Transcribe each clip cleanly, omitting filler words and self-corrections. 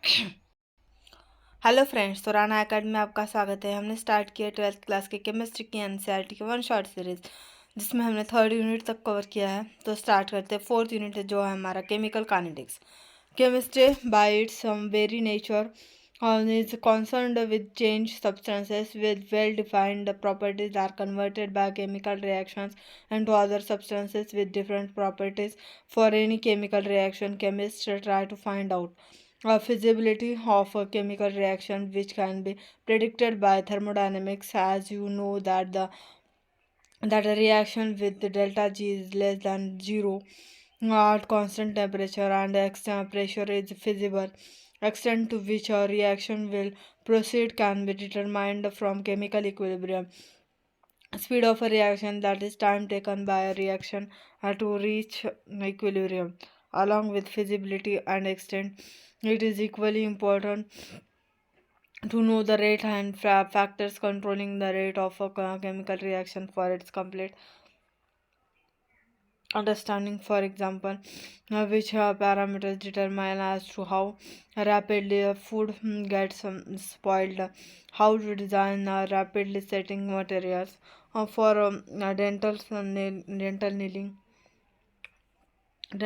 Hello friends, तो Rana academy में आपका स्वागत है। हमने स्टार्ट किया 12th क्लास के केमिस्ट्री की एनसीईआरटी की वन शॉट सीरीज़, जिसमें हमने थर्ड यूनिट तक कवर किया है। तो स्टार्ट करते हैं। फोर्थ यूनिट है जो है हमारा chemical kinetics. Chemistry bye it's very nature is concerned with change substances with well-defined properties are converted by chemical reactions into other substances with different properties. For any chemical reaction, chemists try to find out feasibility of a chemical reaction which can be predicted by thermodynamics. As you know that a reaction with delta G is less than 0 at constant temperature and extent pressure is feasible. Extent to which a reaction will proceed can be determined from chemical equilibrium. Speed of a reaction, that is time taken by a reaction to reach equilibrium, along with feasibility and extent. It is equally important to know the rate and factors controlling the rate of a chemical reaction for its complete understanding. For example, which parameters determine as to how rapidly a food gets spoiled, how to design rapidly setting materials for dental needling,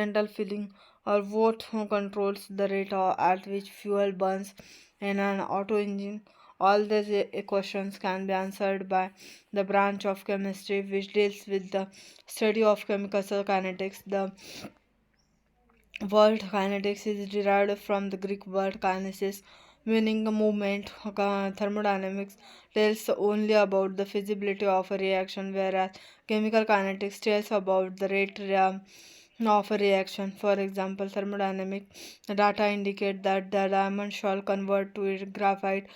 dental filling, or what controls the rate at which fuel burns in an auto engine. All these questions can be answered by the branch of chemistry which deals with the study of chemical kinetics. The word kinetics is derived from the Greek word kinesis, meaning movement. Thermodynamics tells only about the feasibility of a reaction, whereas chemical kinetics tells about the rate of a reaction. For example, thermodynamic data indicate that the diamond shall convert to graphite,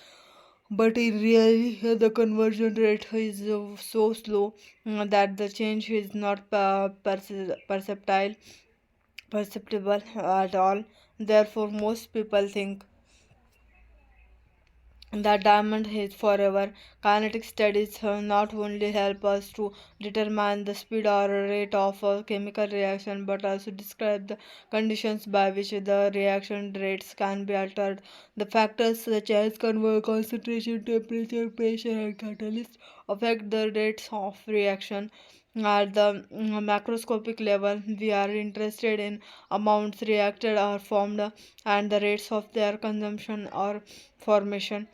but in reality the conversion rate is so slow that the change is not perceptible at all. Therefore, most people think that diamond is forever. Kinetic studies not only help us to determine the speed or rate of a chemical reaction but also describe the conditions by which the reaction rates can be altered. The factors such as concentration, temperature, pressure, and catalyst affect the rates of reaction. At the macroscopic level, we are interested in amounts reacted or formed and the rates of their consumption or formation.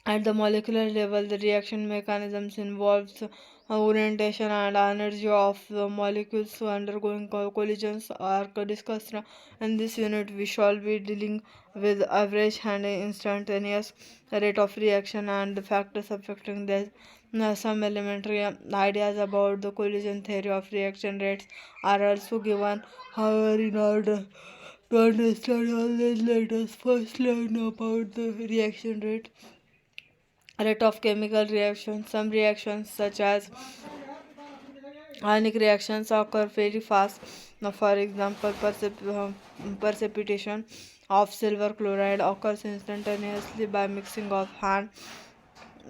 At the molecular level, the reaction mechanisms involves orientation and energy of the molecules undergoing collisions are discussed. In this unit, we shall be dealing with average and instantaneous rate of reaction and the factors affecting this. Some elementary ideas about the collision theory of reaction rates are also given. However, in order to understand all this, let us first learn about the reaction rate of chemical reactions. Some reactions, such as ionic reactions, occur very fast. Now, for example, precipitation of silver chloride occurs instantaneously by mixing of hand.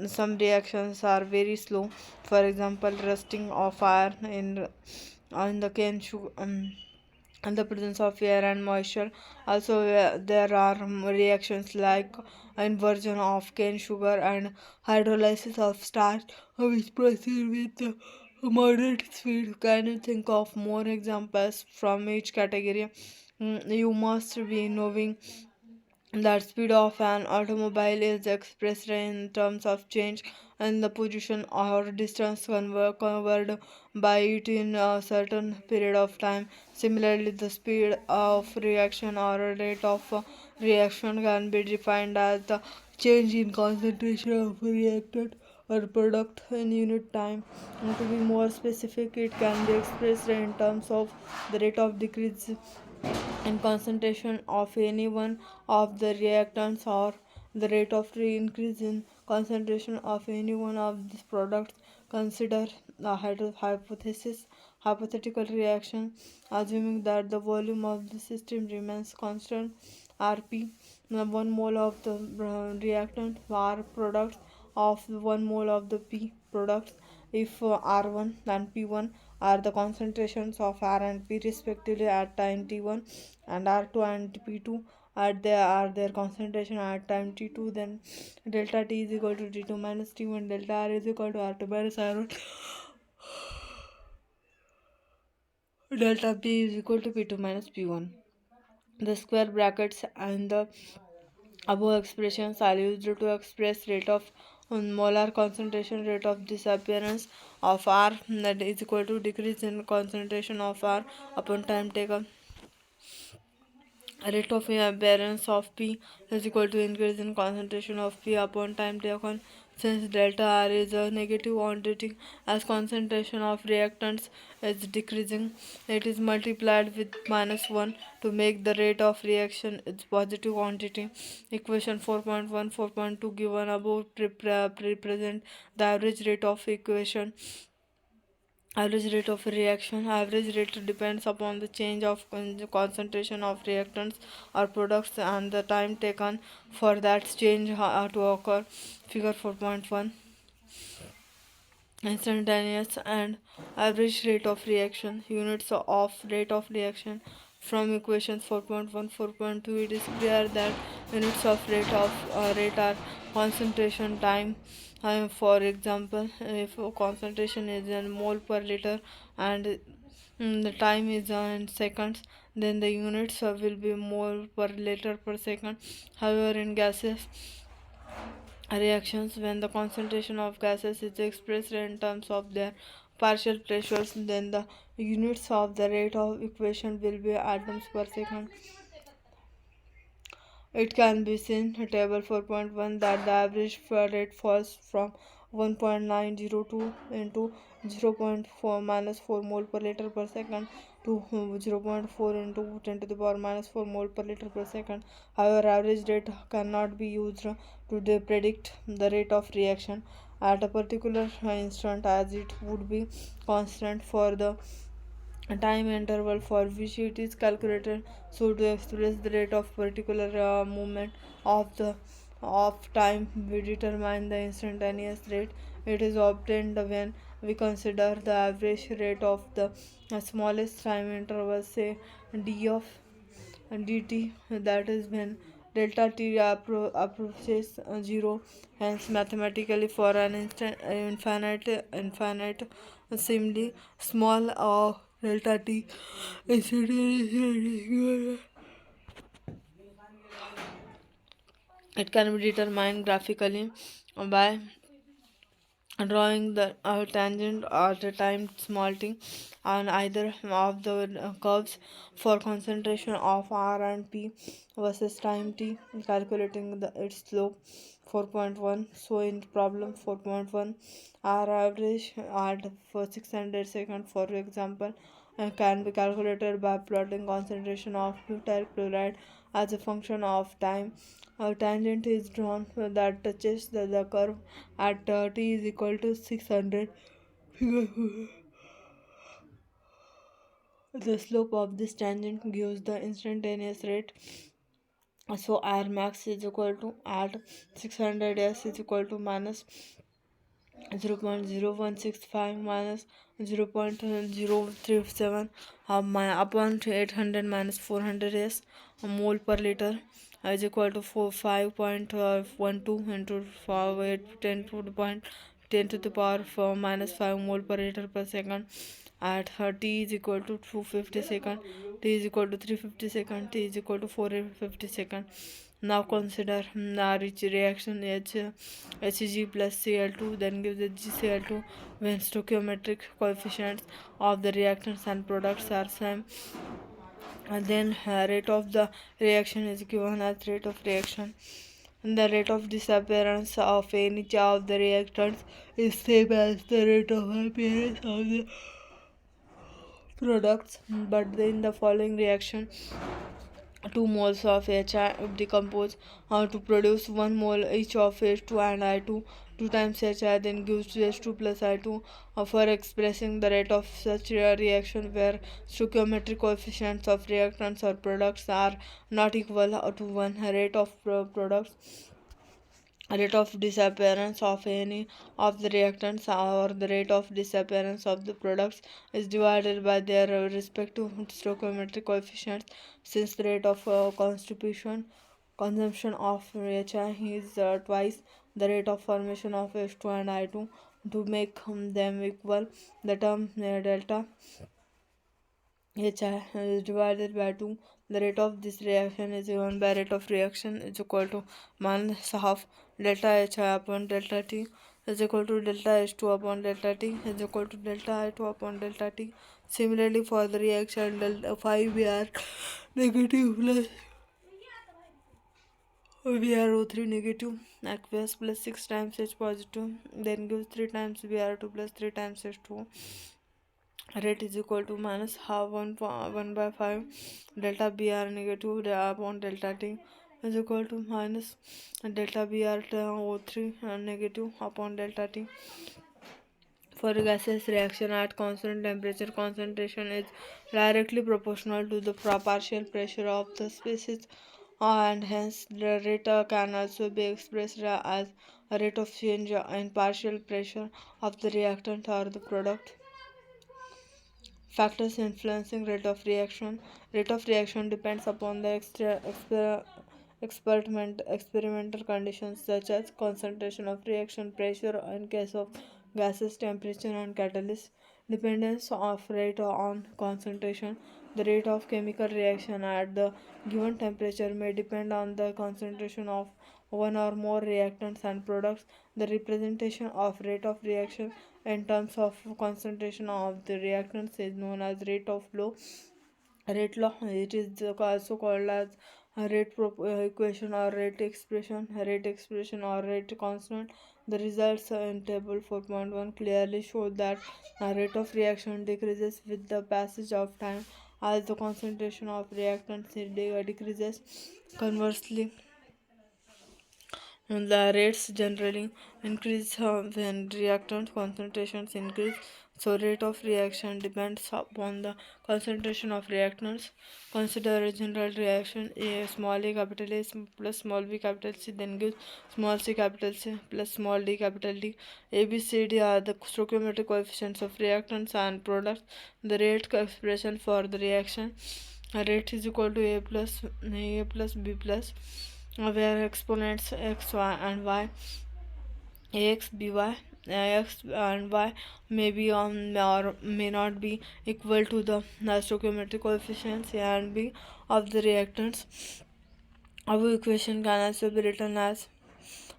Some reactions are very slow. For example, rusting of iron in the cane sugar. And the presence of air and moisture. Also, there are reactions like inversion of cane sugar and hydrolysis of starch, which proceed with moderate speed. Can you think of more examples from each category? You must be knowing that speed of an automobile is expressed in terms of change in the position or distance covered by it in a certain period of time. Similarly, the speed of reaction or rate of reaction can be defined as the change in concentration of a reactant or product in unit time. And to be more specific, it can be expressed in terms of the rate of decrease and concentration of any one of the reactants or the rate of increase in concentration of any one of these products. Consider the hypothetical reaction, assuming that the volume of the system remains constant rp. 1 mole of the reactant are products of 1 mole of the p products. If R1 and P1 are the concentrations of R and P respectively at time T1, and R2 and P2 at their concentration at time T2, then delta T is equal to T2 minus T1, delta R is equal to R2 minus R1, delta P is equal to P2 minus P1. The square brackets and the above expressions are used to express rate of molar concentration, rate of disappearance of R, that is equal to decrease in concentration of R upon time taken. Rate of appearance of P is equal to increase in concentration of P upon time taken. Since delta R is a negative quantity, as concentration of reactants is decreasing, it is multiplied with minus 1 to make the rate of reaction its positive quantity. Equation 4.1, 4.2 given above represent the average rate of equation. Average rate of reaction. Average rate depends upon the change of concentration of reactants or products and the time taken for that change to occur. Figure 4.1. Instantaneous and average rate of reaction. Units of rate of reaction. From equations 4.1, 4.2, it is clear that units of rate are concentration, time. For example, if concentration is in mole per liter and the time is in seconds, then the units will be mole per liter per second. However, in gases reactions, when the concentration of gases is expressed in terms of their partial pressures, then the units of the rate of equation will be atoms per second. It can be seen in table 4.1 that the average rate falls from 1.902 into 0.4 minus 4 mole per liter per second to 0.4 into 10 to the power minus 4 mole per liter per second. However, average rate cannot be used to predict the rate of reaction at a particular instant, as it would be constant for the time interval for which it is calculated. So to express the rate of particular movement of time, we determine the instantaneous rate. It is obtained when we consider the average rate of the smallest time interval, say d of dt, that is when delta t approaches 0. Hence mathematically, for an instant infinite seemingly small delta t is it can be determined graphically by drawing the tangent or the time small t on either of the curves for concentration of R and P versus time t, calculating its slope. 4.1. So in problem 4.1, R average at for 600 seconds, for example, can be calculated by plotting concentration of butyl chloride as a function of time. A tangent is drawn that touches the curve at t is equal to 600. The slope of this tangent gives the instantaneous rate. So R max is equal to at 600 s is equal to minus 0.0165 minus 0.037 upon 800 minus 400 s mole per liter is equal to 5.12 into 10 to the point 10 to the power 4 minus 5 mole per liter per second at t is equal to 250 second, t is equal to 350 second, t is equal to 450 second. Now consider the rich reaction Hg plus Cl2 then gives HgCl2 when stoichiometric coefficients of the reactants and products are same. And then rate of the reaction is given as rate of reaction. And the rate of disappearance of any of the reactants is same as the rate of appearance of the products, but in the following reaction 2 moles of HI decompose to produce 1 mole each of H2 and I2. 2 times HI then gives H2 plus I2 for expressing the rate of such a reaction where stoichiometric coefficients of reactants or products are not equal to 1. Rate of products rate of disappearance of any of the reactants or the rate of disappearance of the products is divided by their respective stoichiometric coefficients. Since the rate of consumption of HI is twice the rate of formation of H2 and I2, to make them equal, the term delta HI is divided by 2. The rate of this reaction is given by rate of reaction is equal to minus half delta HI upon delta T is equal to delta H2 upon delta T is equal to delta I2 upon delta T. Similarly, for the reaction delta 5 Br negative plus Br03 negative aqueous plus 6 times H positive, then gives 3 times Br2 plus 3 times H2. Rate is equal to minus half 1 by 5 delta Br negative upon delta T is equal to minus delta Br03 negative upon delta T. For gaseous reaction at constant temperature, concentration is directly proportional to the partial pressure of the species, and hence the rate can also be expressed as a rate of change in partial pressure of the reactant or the product. Factors influencing rate of reaction. Rate of reaction depends upon the experimental conditions such as concentration of reaction, pressure in case of gases, temperature and catalyst. Dependence of rate on concentration. The rate of chemical reaction at the given temperature may depend on the concentration of one or more reactants and products. The representation of rate of reaction in terms of concentration of the reactants is known as rate of flow. Rate law, it is also called as a equation or rate expression or rate constant. The results in table 4.1 clearly show that the rate of reaction decreases with the passage of time as the concentration of reactants decreases. Conversely, the rates generally increase when reactant concentrations increase. So rate of reaction depends upon the concentration of reactants. Consider a general reaction A small a capital A plus small b capital C, then gives small c capital C plus small d capital D. A, B, C, D are the stoichiometric coefficients of reactants and products. The rate expression for the reaction rate is equal to A plus B plus, where exponents x, y and y, ax, by, x and y may be on or may not be equal to the stoichiometric coefficients A and B of the reactants. Our equation can also be written as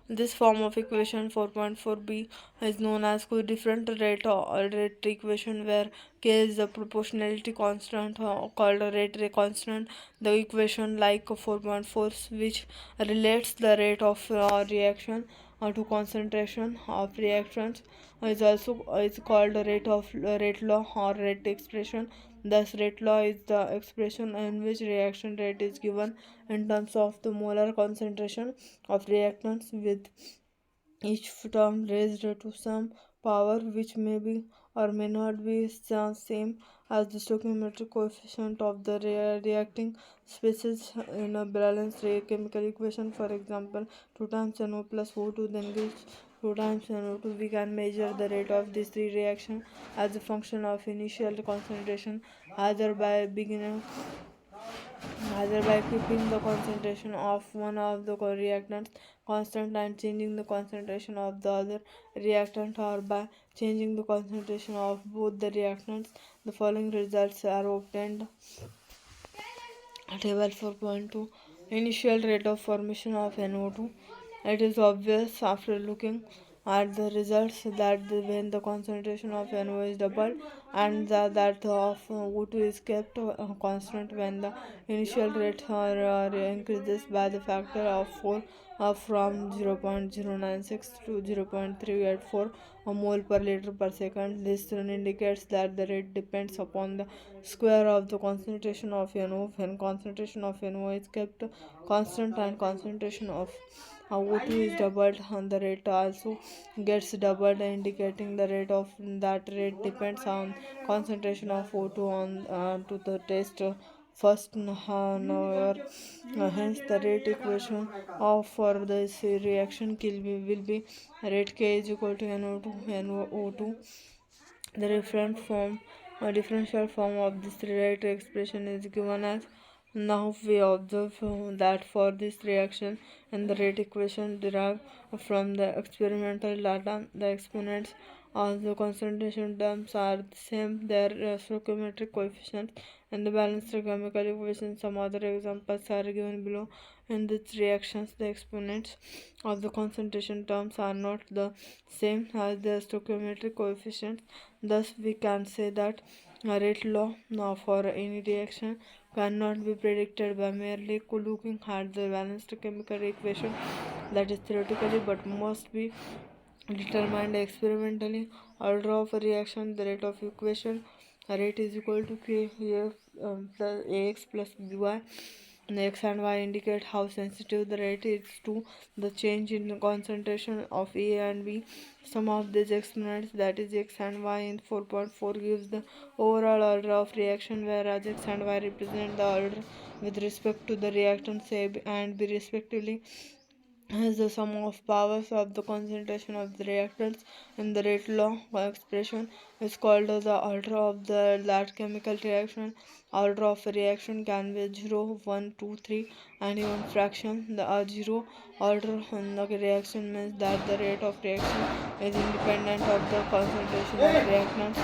this form of equation 4.4b is known as co-different rate or rate equation, where k is the proportionality constant called a rate constant. The equation like 4.4, which relates the rate of reaction to concentration of reactions, is called a rate law or rate expression. Thus, rate law is the expression in which reaction rate is given in terms of the molar concentration of reactants, with each term raised to some power which may be or may not be the same as the stoichiometric coefficient of the reacting species in a balanced chemical equation. For example, 2 times NO plus O2 then gives 2 times NO2. We can measure the rate of these three reactions as a function of initial concentration, either by beginning either by keeping the concentration of one of the reactants constant and changing the concentration of the other reactant, or by changing the concentration of both the reactants. The following results are obtained. Table 4.2, initial rate of formation of NO2. It is obvious after looking at the results that when the concentration of NO is doubled and that of O2 is kept constant, when the initial rate increases by the factor of 4 from 0.096 to 0.384 mole per liter per second. This indicates that the rate depends upon the square of the concentration of NO. When concentration of NO is kept constant and concentration of O2 is doubled, and the rate also gets doubled, indicating the rate of that rate depends on concentration of O2 on to the test first hour. Hence, the rate equation of for this reaction will be rate K is equal to NO2. The differential form of this rate expression is given as. Now we observe that for this reaction and the rate equation derived from the experimental data, the exponents of the concentration terms are the same, their stoichiometric coefficients and the balanced chemical equation. Some other examples are given below. In these reactions, the exponents of the concentration terms are not the same as their stoichiometric coefficients. Thus, we can say that a rate law for any reaction cannot be predicted by merely looking at the balanced chemical equation, that is theoretically, but must be determined experimentally. Order of a reaction, the rate of equation, rate is equal to K plus Ax plus By. X and Y indicate how sensitive the rate is to the change in the concentration of A and B. Sum of these exponents, that is X and Y in 4.4, gives the overall order of reaction, whereas X and Y represent the order with respect to the reactants A and B respectively. As the sum of powers of the concentration of the reactants in the rate law expression is called the order of that chemical reaction. Order of a reaction can be 0, 1, 2, 3, and even fraction. The 0 order in the reaction means that the rate of reaction is independent of the concentration of reactants.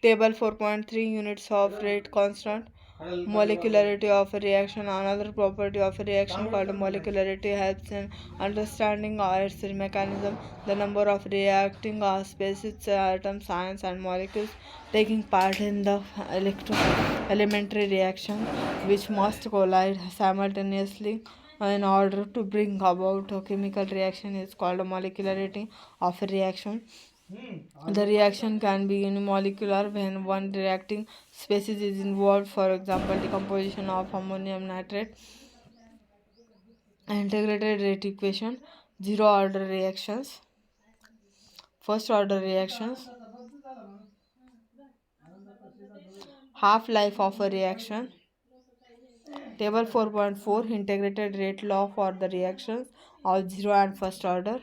Table 4.3, units of rate constant. Molecularity of a reaction. Another property of a reaction called molecularity helps in understanding its mechanism. The number of reacting species, atoms, ions, and molecules taking part in the elementary reaction, which must collide simultaneously in order to bring about a chemical reaction, is called molecularity of a reaction. The reaction can be unimolecular when one reacting species is involved, for example, decomposition of ammonium nitrate. Integrated rate equation, zero order reactions, first order reactions, half life of a reaction. Table 4.4, integrated rate law for the reactions of zero and first order.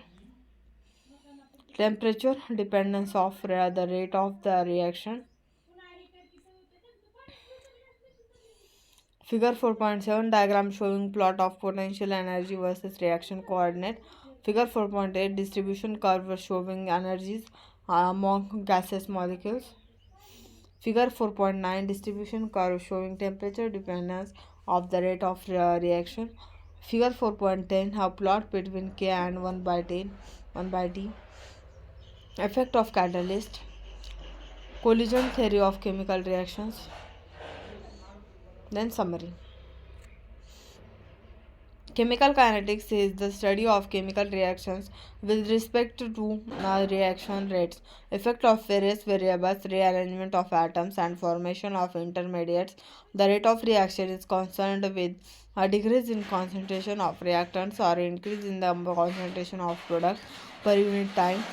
Temperature dependence of the rate of the reaction. Figure 4.7, diagram showing plot of potential energy versus reaction coordinate. Figure 4.8, distribution curve showing energies among gaseous molecules. Figure 4.9, distribution curve showing temperature dependence of the rate of reaction. Figure 4.10, a plot between K and 1 by 10, 1 by T. Effect of catalyst. Collision theory of chemical reactions. Then summary. Chemical kinetics is the study of chemical reactions with respect to reaction rates, effect of various variables, rearrangement of atoms, and formation of intermediates. The rate of reaction is concerned with a decrease in concentration of reactants or increase in the concentration of products per unit time.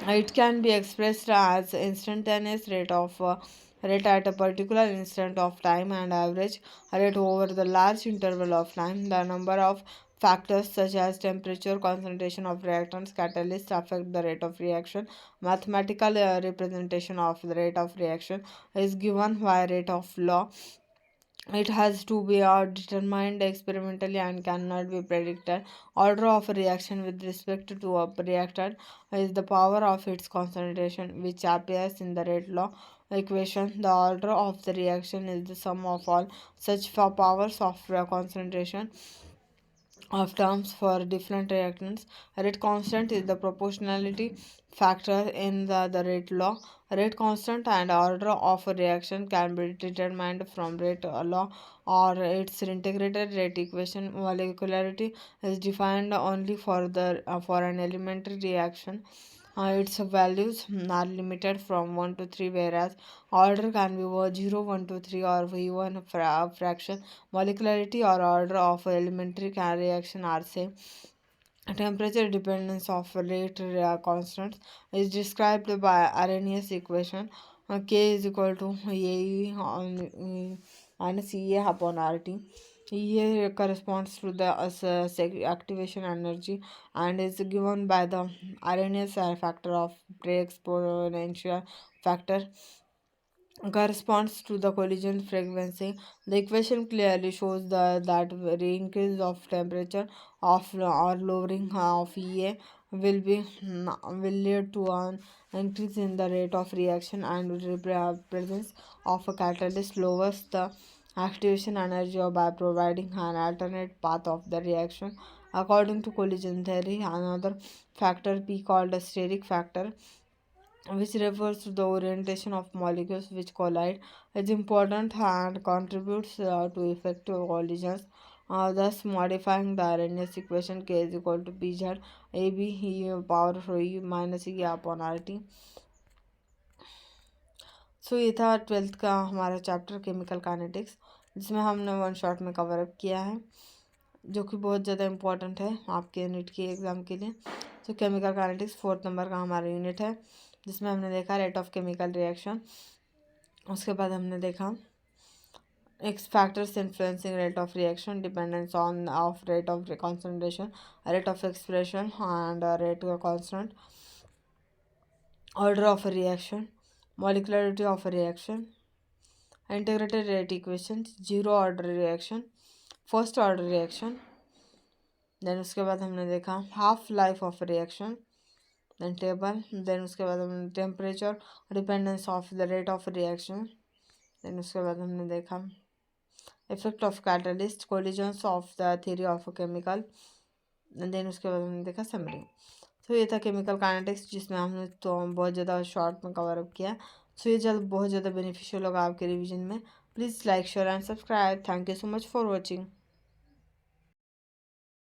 It can be expressed as instantaneous rate at a particular instant of time and average rate over the large interval of time. The number of factors such as temperature, concentration of reactants, catalysts affect the rate of reaction. Mathematical representation of the rate of reaction is given by rate of law. It has to be determined experimentally and cannot be predicted. Order of a reaction with respect to a reactant is the power of its concentration, which appears in the rate law equation. The order of the reaction is the sum of all such powers of concentration of terms for different reactants. Rate constant is the proportionality factor in the rate law. Rate constant and order of a reaction can be determined from rate law or its integrated rate equation. Molecularity is defined only for an elementary reaction. Its values are limited from 1 to 3, whereas order can be 0, 1 to 3, or even a fraction. Molecularity or order of elementary reaction are same. Temperature dependence of rate constants is described by Arrhenius equation. K is equal to AE minus EA upon RT. EA corresponds to the activation energy and is given by the RNA factor of pre-exponential factor corresponds to the collision frequency. The equation clearly shows that the increase of temperature of or lowering of EA will lead to an increase in the rate of reaction, and presence of a catalyst lowers the activation energy by providing an alternate path of the reaction. According to collision theory, another factor P called a steric factor, which refers to the orientation of molecules which collide, is important and contributes to effective collisions, thus modifying the RNS equation. K is equal to PZ AB E power E minus E upon RT. सो ये था 12th का हमारा chapter chemical kinetics, जिसमें हमने one shot में cover up किया है, जो कि बहुत ज़्यादा इम्पोर्टेंट है आपके नीट के एग्ज़ाम के लिए। तो केमिकल काइनेटिक्स 4th नंबर का हमारा यूनिट है, जिसमें हमने देखा रेट ऑफ केमिकल रिएक्शन। उसके बाद हमने देखा X factors influencing rate of reaction, dependence on of rate of concentration, rate of expression, and rate of constant, order of a reaction, molecularity of a reaction, integrated rate equations, zero order reaction, first order reaction. Then उसके बाद हमने देखा half life of reaction, then table. Then उसके बाद हमने temperature dependence of the rate of reaction. Then उसके बाद हमने देखा effect of catalyst, collisions of the theory of chemical. Then उसके बाद हमने देखा समरी। तो ये था केमिकल काइनेटिक्स, जिसमें हमने तो बहुत ज़्यादा शॉर्ट में कवर अप किया। सो ये जल्द बहुत ज़्यादा बेनिफिशियल होगा आपके रिवीजन में। Please like share and subscribe. Thank you so much for watching.